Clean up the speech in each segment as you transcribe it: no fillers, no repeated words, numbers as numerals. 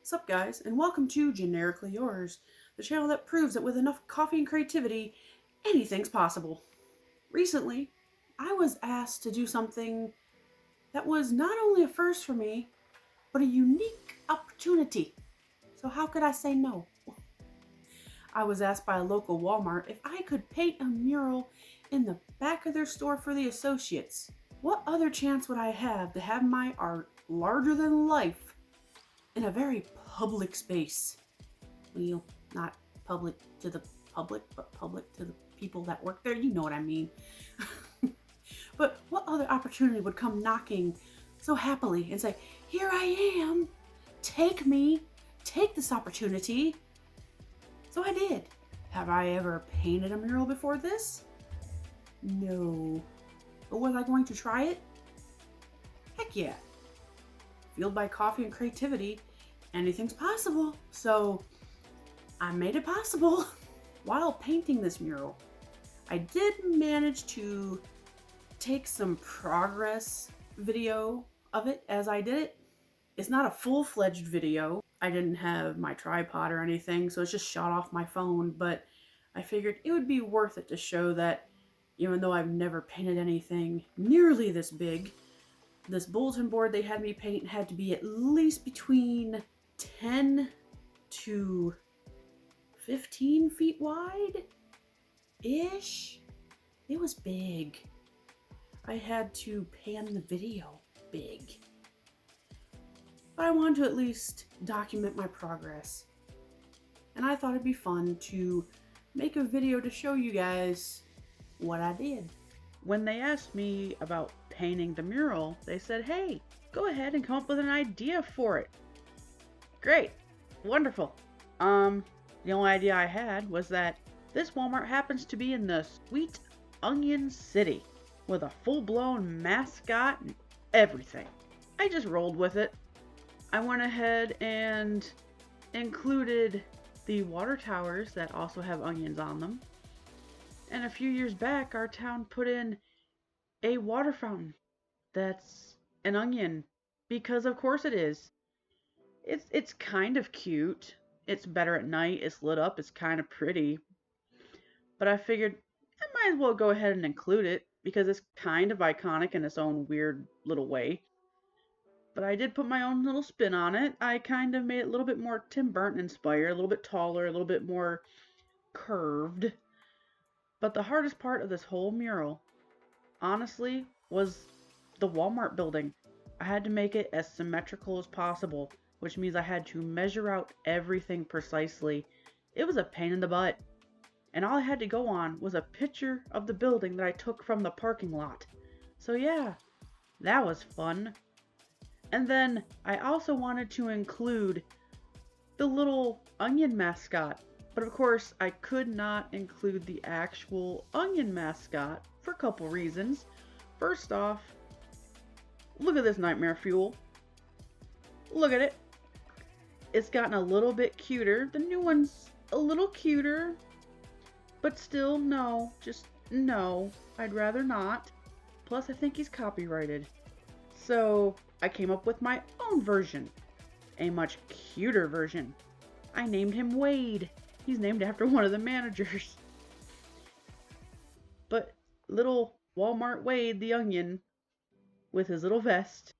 Sup guys, and welcome to Generically Yours, the channel that proves that with enough coffee and creativity, anything's possible. Recently, I was asked to do something that was not only a first for me, but a unique opportunity. So how could I say no? I was asked by a local Walmart if I could paint a mural in the back of their store for the associates. What other chance would I have to have my art larger than life in a very public space? Well, not public to the public, but public to the people that work there. You know what I mean. But what other opportunity would come knocking so happily and say, "Here I am, take me, take this opportunity"? So I did. Have I ever painted a mural before this? No. But was I going to try it? Heck yeah. Fueled by coffee and creativity, anything's possible. So I made it possible. While painting this mural, I did manage to take some progress video of it as I did it. It's not a full-fledged video. I didn't have my tripod or anything, so it's just shot off my phone, but I figured it would be worth it to show that even though I've never painted anything nearly this big, this bulletin board they had me paint had to be at least between 10 to 15 feet wide-ish. It was big. I had to pan the video big. But I wanted to at least document my progress. And I thought it'd be fun to make a video to show you guys what I did. When they asked me about painting the mural, they said, "Hey, go ahead and come up with an idea for it." Great. Wonderful. The only idea I had was that this Walmart happens to be in the Sweet Onion City with a full-blown mascot and everything. I just rolled with it. I went ahead and included the water towers that also have onions on them. And a few years back, our town put in a water fountain that's an onion, because of course it is. It's kind of cute. It's better at night. It's lit up. It's kind of pretty. But I figured I might as well go ahead and include it because it's kind of iconic in its own weird little way. But I did put my own little spin on it. I kind of made it a little bit more Tim Burton inspired, a little bit taller, a little bit more curved. But the hardest part of this whole mural, honestly, was the Walmart building. I had to make it as symmetrical as possible, which means I had to measure out everything precisely. It was a pain in the butt. And all I had to go on was a picture of the building that I took from the parking lot. So yeah, that was fun. And then I also wanted to include the little onion mascot. But of course, I could not include the actual onion mascot for a couple reasons. First off, look at this nightmare fuel. Look at it. It's gotten a little bit cuter. The new one's a little cuter. But still, no. Just no. I'd rather not. Plus, I think he's copyrighted. So, I came up with my own version. A much cuter version. I named him Wade. He's named after one of the managers. But little Walmart Wade the onion, with his little vest,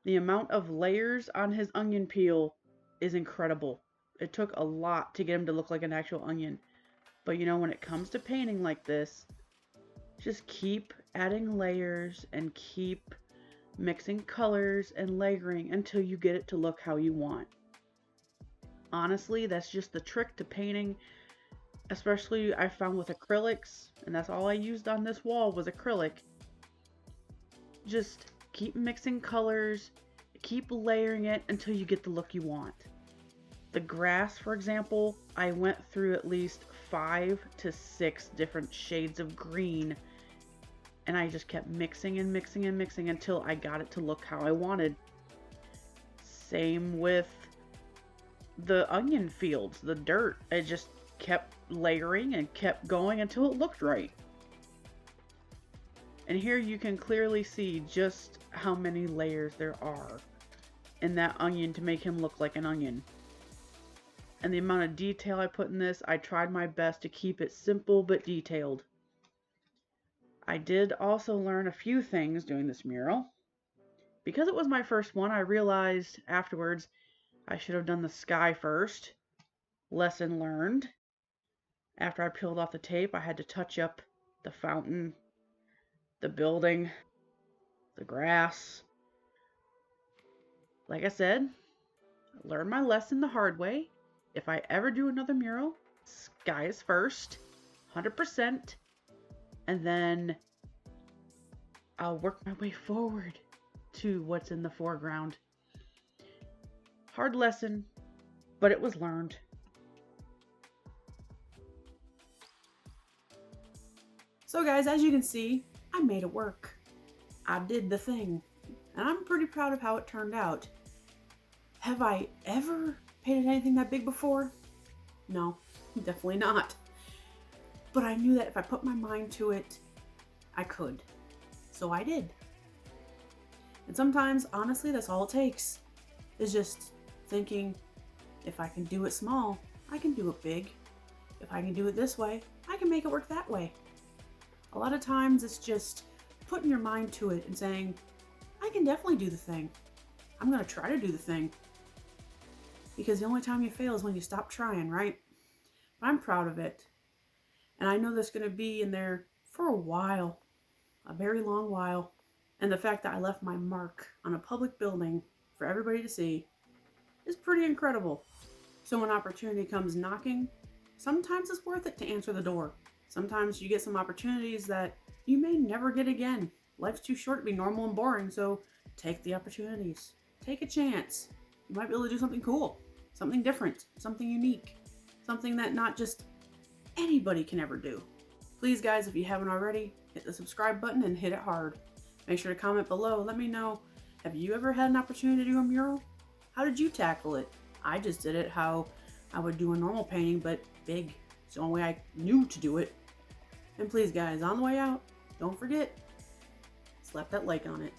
the amount of layers on his onion peel is incredible. It took a lot to get him to look like an actual onion. But you know, when it comes to painting like this, just keep adding layers and keep mixing colors and layering until you get it to look how you want. Honestly, that's just the trick to painting, especially I found with acrylics, and that's all I used on this wall was acrylic. Just keep mixing colors, keep layering it until you get the look you want. The grass, for example, I went through at least 5 to 6 different shades of green, and I just kept mixing and mixing and mixing until I got it to look how I wanted. Same with the onion fields, the dirt. I just kept layering and kept going until it looked right. And here you can clearly see just how many layers there are. in that onion to make him look like an onion. And the amount of detail I put in this, I tried my best to keep it simple but detailed. I did also learn a few things doing this mural. Because it was my first one, I realized afterwards I should have done the sky first. Lesson learned. After I peeled off the tape, I had to touch up the fountain, the building, the grass. Like I said, I learned my lesson the hard way. If I ever do another mural, sky is first, 100%, and then I'll work my way forward to what's in the foreground. Hard lesson, but it was learned. So guys, as you can see, I made it work. I did the thing, and I'm pretty proud of how it turned out. Have I ever painted anything that big before? No, definitely not. But I knew that if I put my mind to it, I could. So I did. And sometimes, honestly, that's all it takes. Is just thinking, if I can do it small, I can do it big. If I can do it this way, I can make it work that way. A lot of times it's just putting your mind to it and saying, I can definitely do the thing. I'm going to try to do the thing. Because the only time you fail is when you stop trying, right? But I'm proud of it. And I know that's going to be in there for a while. A very long while. And the fact that I left my mark on a public building for everybody to see is pretty incredible. So when opportunity comes knocking, sometimes it's worth it to answer the door. Sometimes you get some opportunities that you may never get again. Life's too short to be normal and boring, so take the opportunities. Take a chance. You might be able to do something cool, something different, something unique, something that not just anybody can ever do. Please guys, if you haven't already, hit the subscribe button and hit it hard. Make sure to comment below. Let me know, have you ever had an opportunity to do a mural? How did you tackle it? I just did it how I would do a normal painting, but big. It's the only way I knew to do it. And please guys, on the way out, don't forget, slap that like on it.